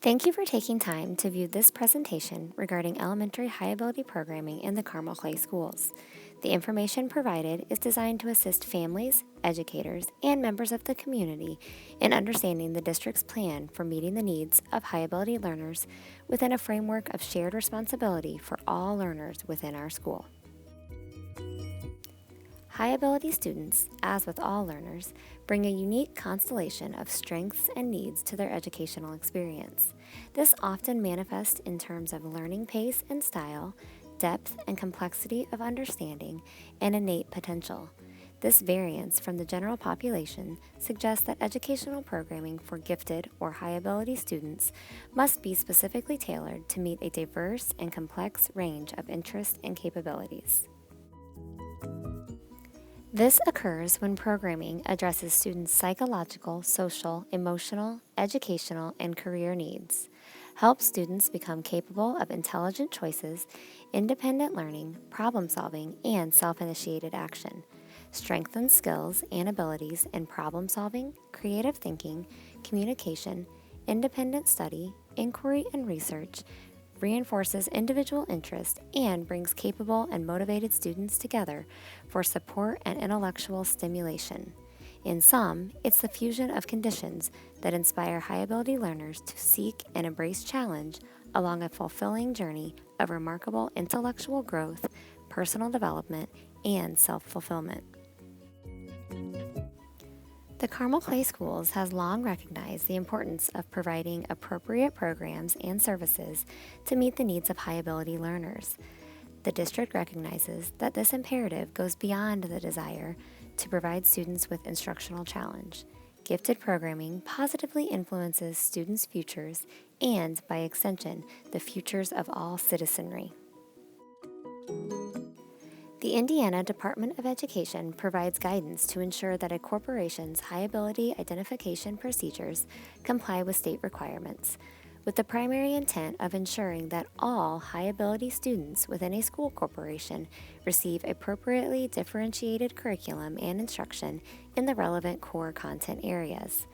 Thank you for taking time to view this presentation regarding elementary high-ability programming in the Carmel Clay Schools. The information provided is designed to assist families, educators, and members of the community in understanding the district's plan for meeting the needs of high-ability learners within a framework of shared responsibility for all learners within our school. High-ability students, as with all learners, bring a unique constellation of strengths and needs to their educational experience. This often manifests in terms of learning pace and style, depth and complexity of understanding, and innate potential. This variance from the general population suggests that educational programming for gifted or high-ability students must be specifically tailored to meet a diverse and complex range of interests and capabilities. This occurs when programming addresses students' psychological, social, emotional, educational, and career needs, helps students become capable of intelligent choices, independent learning, problem-solving, and self-initiated action, strengthens skills and abilities in problem-solving, creative thinking, communication, independent study, inquiry and research, reinforces individual interest, and brings capable and motivated students together for support and intellectual stimulation. In sum, it's the fusion of conditions that inspire high-ability learners to seek and embrace challenge along a fulfilling journey of remarkable intellectual growth, personal development, and self-fulfillment. The Carmel Clay Schools has long recognized the importance of providing appropriate programs and services to meet the needs of high-ability learners. The district recognizes that this imperative goes beyond the desire to provide students with instructional challenge. Gifted programming positively influences students' futures and, by extension, the futures of all citizenry. The Indiana Department of Education provides guidance to ensure that a corporation's high-ability identification procedures comply with state requirements, with the primary intent of ensuring that all high-ability students within a school corporation receive appropriately differentiated curriculum and instruction in the relevant core content areas.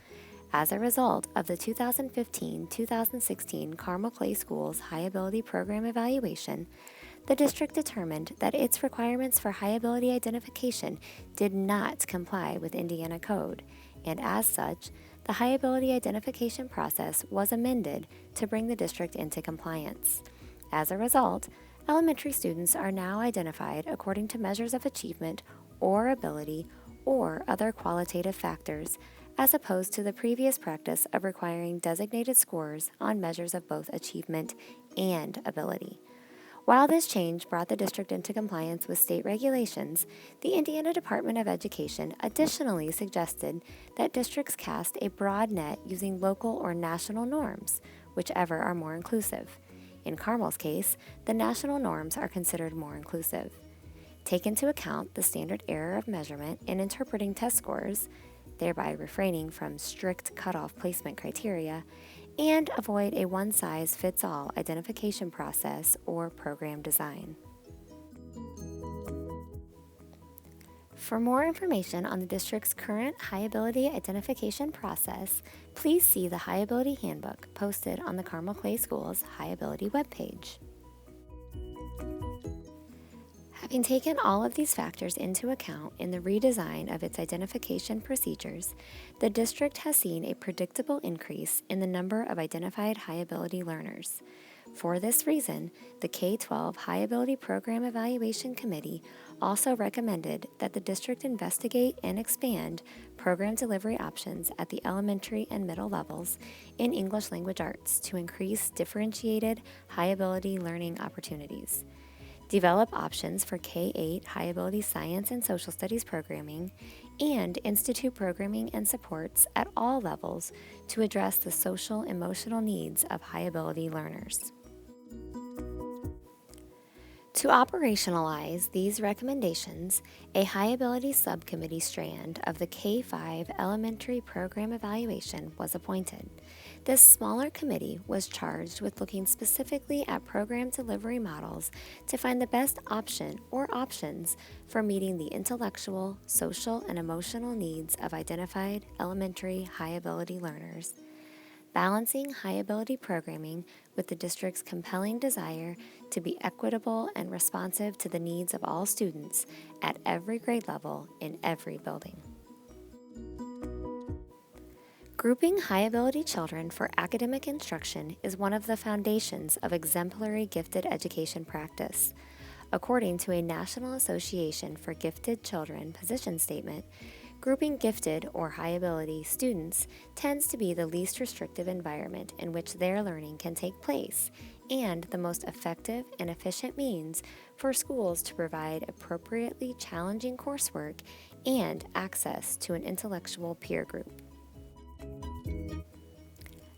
As a result of the 2015-2016 Carmel Clay Schools High-Ability Program Evaluation, the district determined that its requirements for high-ability identification did not comply with Indiana Code, and as such, the high-ability identification process was amended to bring the district into compliance. As a result, elementary students are now identified according to measures of achievement or ability or other qualitative factors, as opposed to the previous practice of requiring designated scores on measures of both achievement and ability. While this change brought the district into compliance with state regulations, the Indiana Department of Education additionally suggested that districts cast a broad net using local or national norms, whichever are more inclusive. In Carmel's case, the national norms are considered more inclusive. Take into account the standard error of measurement in interpreting test scores, thereby refraining from strict cutoff placement criteria, and avoid a one-size-fits-all identification process or program design. For more information on the district's current high-ability identification process, please see the High-Ability Handbook posted on the Carmel Clay Schools High-Ability webpage. Having taken all of these factors into account in the redesign of its identification procedures, the district has seen a predictable increase in the number of identified high-ability learners. For this reason, the K-12 High-Ability Program Evaluation Committee also recommended that the district investigate and expand program delivery options at the elementary and middle levels in English language arts to increase differentiated high-ability learning opportunities. Develop options for K-8 high-ability science and social studies programming, and institute programming and supports at all levels to address the social emotional needs of high-ability learners. To operationalize these recommendations, a high-ability subcommittee strand of the K-5 elementary program evaluation was appointed. This smaller committee was charged with looking specifically at program delivery models to find the best option or options for meeting the intellectual, social, and emotional needs of identified elementary high-ability learners. balancing high-ability programming with the district's compelling desire to be equitable and responsive to the needs of all students at every grade level in every building. Grouping high-ability children for academic instruction is one of the foundations of exemplary gifted education practice. According to a National Association for Gifted Children position statement, grouping gifted or high-ability students tends to be the least restrictive environment in which their learning can take place and the most effective and efficient means for schools to provide appropriately challenging coursework and access to an intellectual peer group.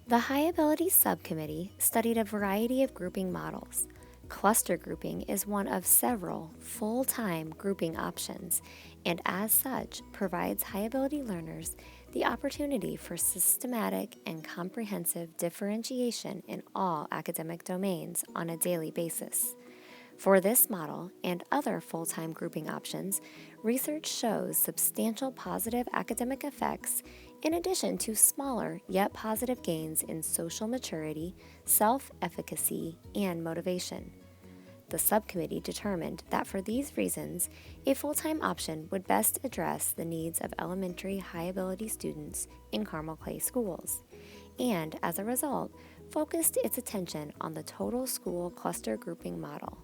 The High Ability Subcommittee studied a variety of grouping models. Cluster grouping is one of several full-time grouping options, and as such provides high-ability learners the opportunity for systematic and comprehensive differentiation in all academic domains on a daily basis. For this model and other full-time grouping options, research shows substantial positive academic effects in addition to smaller yet positive gains in social maturity, self-efficacy, and motivation. The subcommittee determined that for these reasons, a full-time option would best address the needs of elementary high-ability students in Carmel Clay schools, and as a result, focused its attention on the total school cluster grouping model,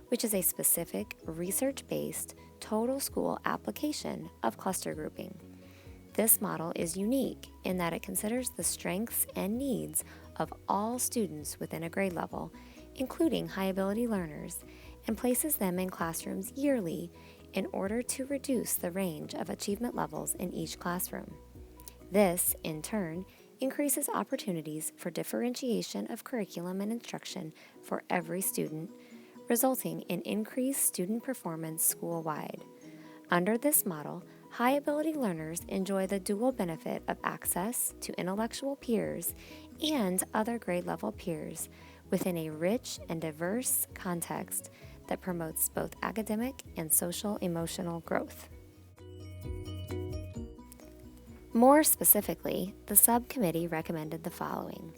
which is a specific, research-based, total school application of cluster grouping. This model is unique in that it considers the strengths and needs of all students within a grade level, including high-ability learners, and places them in classrooms yearly in order to reduce the range of achievement levels in each classroom. This, in turn, increases opportunities for differentiation of curriculum and instruction for every student, resulting in increased student performance school-wide. Under this model, high-ability learners enjoy the dual benefit of access to intellectual peers and other grade-level peers within a rich and diverse context that promotes both academic and social-emotional growth. More specifically, the subcommittee recommended the following.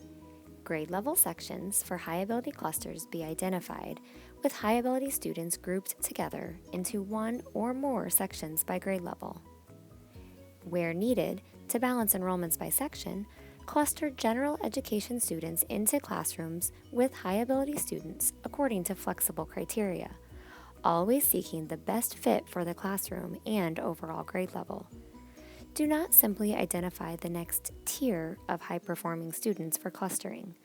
Grade-level sections for high-ability clusters be identified, with high-ability students grouped together into one or more sections by grade level. Where needed, to balance enrollments by section, cluster general education students into classrooms with high-ability students according to flexible criteria, always seeking the best fit for the classroom and overall grade level. Do not simply identify the next tier of high-performing students for clustering.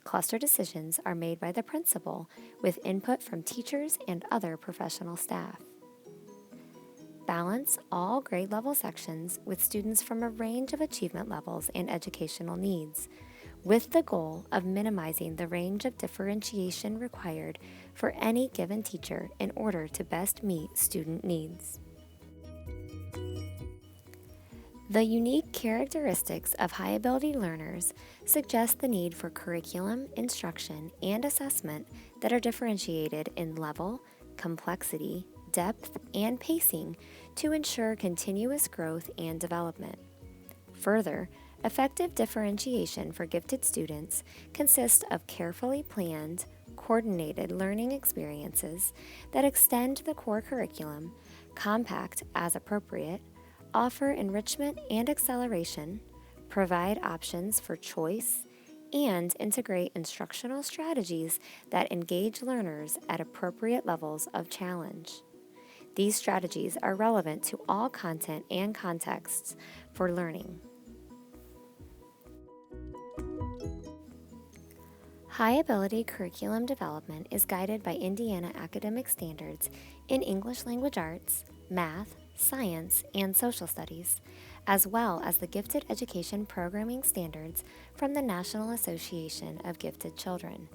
Cluster decisions are made by the principal with input from teachers and other professional staff. Balance all grade level sections with students from a range of achievement levels and educational needs, with the goal of minimizing the range of differentiation required for any given teacher in order to best meet student needs. The unique characteristics of high-ability learners suggest the need for curriculum, instruction, and assessment that are differentiated in level, complexity, depth, and pacing to ensure continuous growth and development. Further, effective differentiation for gifted students consists of carefully planned, coordinated learning experiences that extend the core curriculum, compact as appropriate, offer enrichment and acceleration, provide options for choice, and integrate instructional strategies that engage learners at appropriate levels of challenge. These strategies are relevant to all content and contexts for learning. High-ability curriculum development is guided by Indiana academic standards in English language arts, math, science, and social studies, as well as the Gifted Education Programming Standards from the National Association of Gifted Children.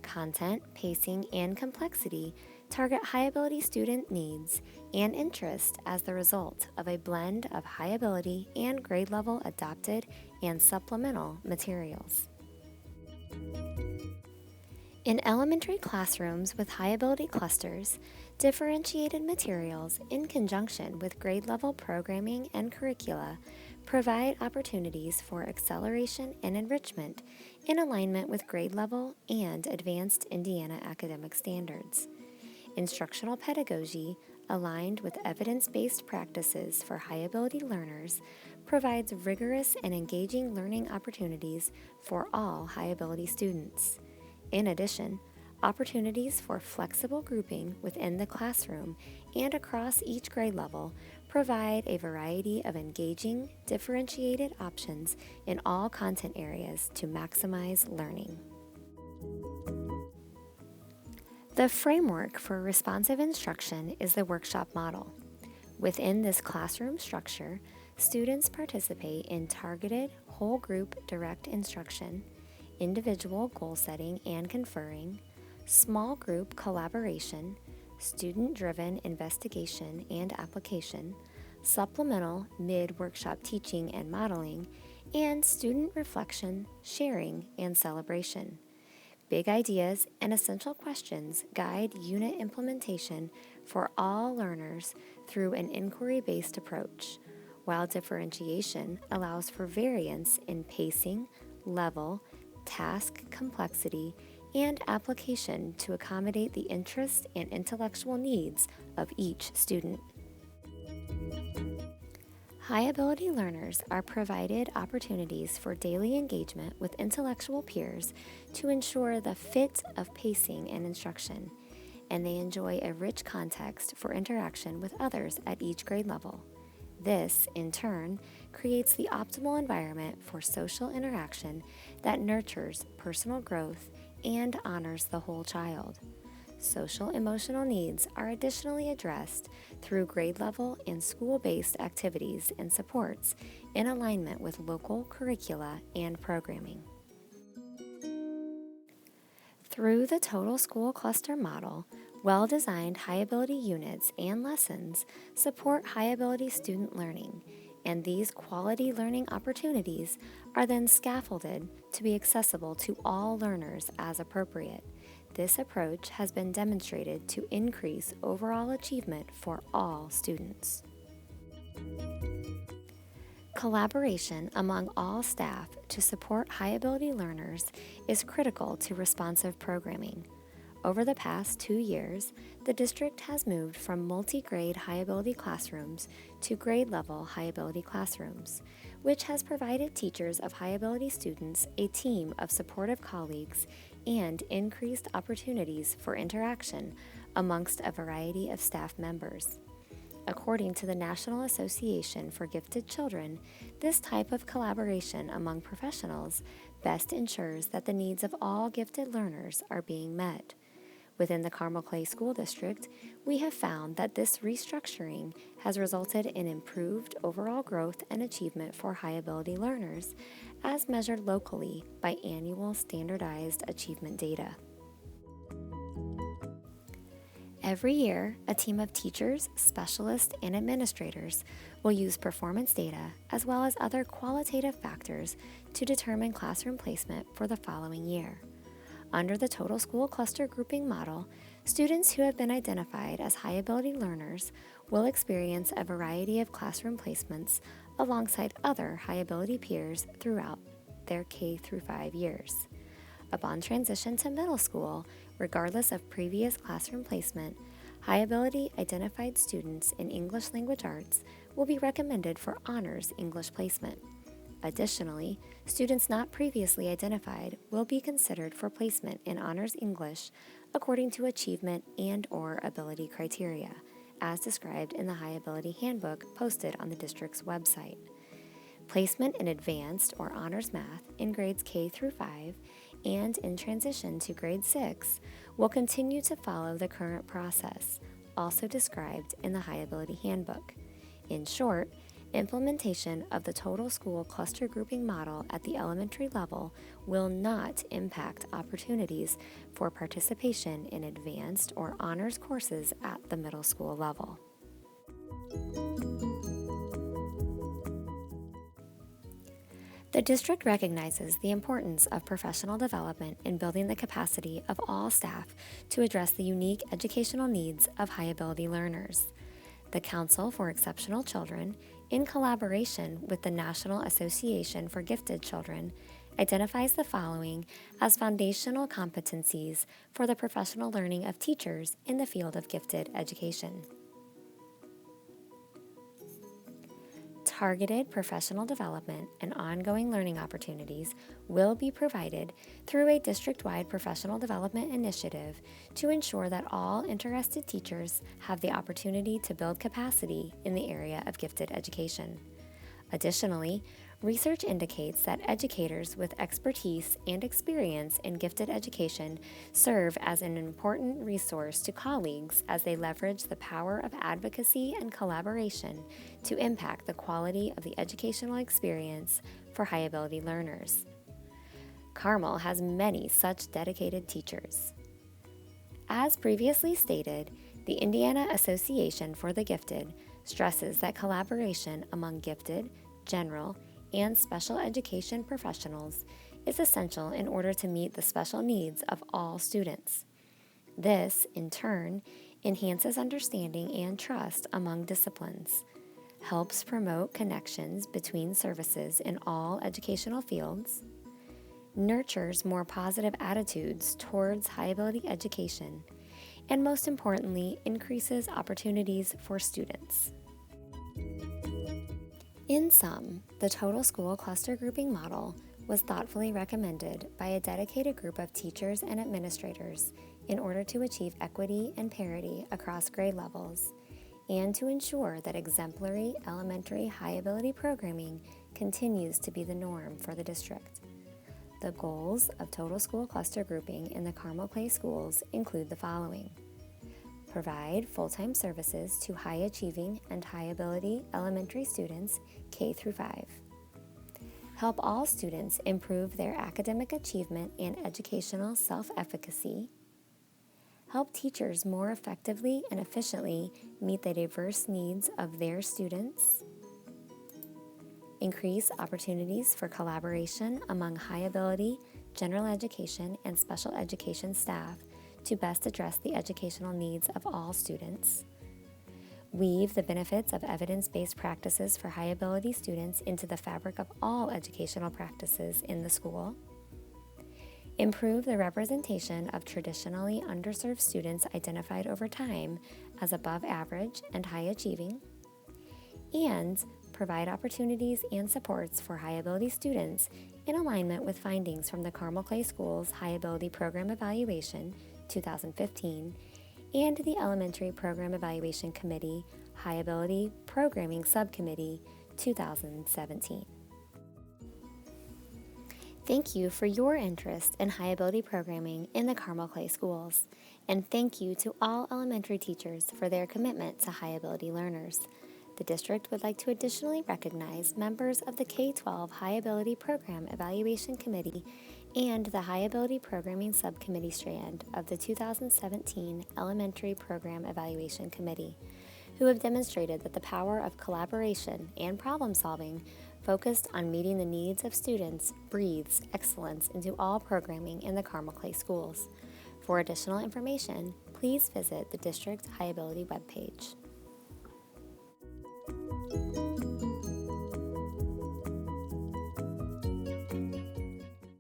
Content, pacing, and complexity target high-ability student needs and interest as the result of a blend of high-ability and grade-level adopted and supplemental materials. In elementary classrooms with high-ability clusters, differentiated materials in conjunction with grade-level programming and curricula provide opportunities for acceleration and enrichment in alignment with grade level and advanced Indiana academic standards. Instructional pedagogy, aligned with evidence-based practices for high-ability learners, provides rigorous and engaging learning opportunities for all high-ability students. In addition, opportunities for flexible grouping within the classroom and across each grade level provide a variety of engaging, differentiated options in all content areas to maximize learning. The framework for responsive instruction is the workshop model. Within this classroom structure, students participate in targeted whole group direct instruction, individual goal setting and conferring, small group collaboration, student-driven investigation and application, supplemental mid-workshop teaching and modeling, and student reflection, sharing, and celebration. Big ideas and essential questions guide unit implementation for all learners through an inquiry-based approach, while differentiation allows for variance in pacing, level, task complexity, and application to accommodate the interests and intellectual needs of each student. High-ability learners are provided opportunities for daily engagement with intellectual peers to ensure the fit of pacing and instruction, and they enjoy a rich context for interaction with others at each grade level. This, in turn, creates the optimal environment for social interaction that nurtures personal growth and honors the whole child. Social emotional needs are additionally addressed through grade level and school-based activities and supports in alignment with local curricula and programming. Through the total school cluster model, well-designed high-ability units and lessons support high-ability student learning, and these quality learning opportunities are then scaffolded to be accessible to all learners as appropriate. This approach has been demonstrated to increase overall achievement for all students. Collaboration among all staff to support high-ability learners is critical to responsive programming. Over the past 2 years, the district has moved from multi-grade high-ability classrooms to grade-level high-ability classrooms, which has provided teachers of high-ability students a team of supportive colleagues and increased opportunities for interaction amongst a variety of staff members. According to the National Association for Gifted Children, this type of collaboration among professionals best ensures that the needs of all gifted learners are being met. Within the Carmel Clay School District, we have found that this restructuring has resulted in improved overall growth and achievement for high-ability learners, as measured locally by annual standardized achievement data. Every year, a team of teachers, specialists, and administrators will use performance data as well as other qualitative factors to determine classroom placement for the following year. Under the total school cluster grouping model, students who have been identified as high-ability learners will experience a variety of classroom placements alongside other high-ability peers throughout their K-5 years. Upon transition to middle school, regardless of previous classroom placement, high-ability identified students in English language arts will be recommended for honors English placement. Additionally, students not previously identified will be considered for placement in Honors English according to achievement and/or ability criteria, as described in the High Ability Handbook posted on the district's website. Placement in Advanced or Honors Math in grades K-5 and in transition to grade 6 will continue to follow the current process, also described in the High Ability Handbook. In short, implementation of the total school cluster grouping model at the elementary level will not impact opportunities for participation in advanced or honors courses at the middle school level. The district recognizes the importance of professional development in building the capacity of all staff to address the unique educational needs of high-ability learners. The Council for Exceptional Children in collaboration with the National Association for Gifted Children, identifies the following as foundational competencies for the professional learning of teachers in the field of gifted education. Targeted professional development and ongoing learning opportunities will be provided through a district-wide professional development initiative to ensure that all interested teachers have the opportunity to build capacity in the area of gifted education. Additionally, research indicates that educators with expertise and experience in gifted education serve as an important resource to colleagues as they leverage the power of advocacy and collaboration to impact the quality of the educational experience for high-ability learners. Carmel has many such dedicated teachers. As previously stated, the Indiana Association for the Gifted stresses that collaboration among gifted, general, and special education professionals is essential in order to meet the special needs of all students. This, in turn, enhances understanding and trust among disciplines, helps promote connections between services in all educational fields, nurtures more positive attitudes towards high-ability education, and most importantly, increases opportunities for students. In sum, the total school cluster grouping model was thoughtfully recommended by a dedicated group of teachers and administrators in order to achieve equity and parity across grade levels and to ensure that exemplary elementary high-ability programming continues to be the norm for the district. The goals of total school cluster grouping in the Carmel Clay schools include the following: provide full-time services to high-achieving and high-ability elementary students K through 5. Help all students improve their academic achievement and educational self-efficacy. Help teachers more effectively and efficiently meet the diverse needs of their students. Increase opportunities for collaboration among high-ability, general education, and special education staff to best address the educational needs of all students. Weave the benefits of evidence-based practices for high-ability students into the fabric of all educational practices in the school. Improve the representation of traditionally underserved students identified over time as above average and high achieving. And provide opportunities and supports for high-ability students in alignment with findings from the Carmel Clay Schools High-Ability Program Evaluation 2015 and the Elementary Program Evaluation Committee High-Ability Programming Subcommittee 2017. Thank you for your interest in high-ability programming in the Carmel Clay Schools, and thank you to all elementary teachers for their commitment to high-ability learners. The district would like to additionally recognize members of the K-12 High-Ability Program Evaluation Committee and the High-Ability Programming Subcommittee strand of the 2017 Elementary Program Evaluation Committee, who have demonstrated that the power of collaboration and problem-solving focused on meeting the needs of students breathes excellence into all programming in the Carmel Clay Schools. For additional information, please visit the district High-Ability webpage.